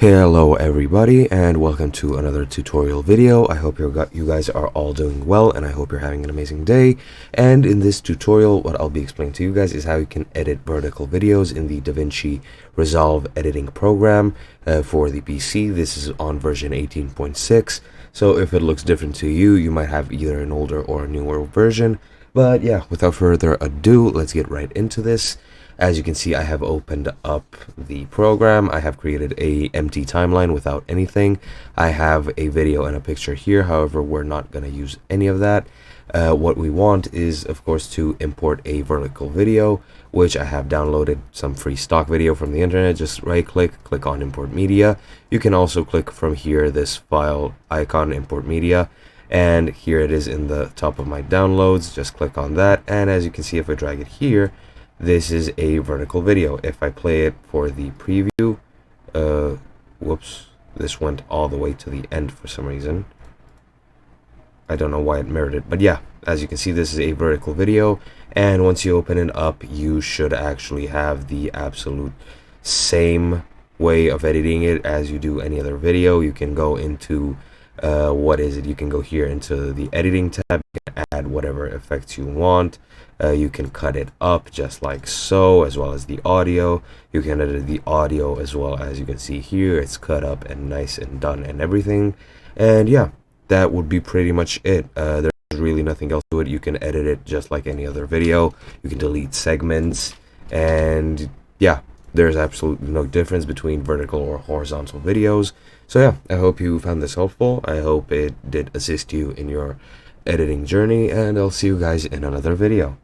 Hello everybody and welcome to another tutorial video. I hope you guys are all doing well and I hope you're having an amazing day. And in this tutorial what I'll be explaining to you guys is how you can edit vertical videos in the Davinci Resolve editing program for the PC. This is on version 18.6, so if it looks different to you, you might have either an older or a newer version. But yeah, without further ado, let's get right into this. As you can see, I have opened up the program. I have created a empty timeline without anything. I have a video and a picture here. However, we're not going to use any of that. What we want is, of course, to import a vertical video, which I have downloaded some free stock video from the internet. Just right click on import media. You can also click from here this file icon, import media, and here it is in the top of my downloads. Just click on that, and as you can see, if I drag it here, this is a vertical video. If I play it for the preview, whoops, this went all the way to the end for some reason. I don't know why it mirrored it, but yeah, as you can see, this is a vertical video, and once you open it up, you should actually have the absolute same way of editing it as you do any other video. You can go into you can go here into the editing tab. You can add whatever effects you want. You can cut it up just like so, as well as the audio. You can edit the audio as well. As you can see here, it's cut up and nice and done and everything. And yeah, that would be pretty much it. There's really nothing else to it. You can edit it just like any other video. You can delete segments, and yeah, there's absolutely no difference between vertical or horizontal videos. So yeah, I hope you found this helpful. I hope it did assist you in your editing journey, and I'll see you guys in another video.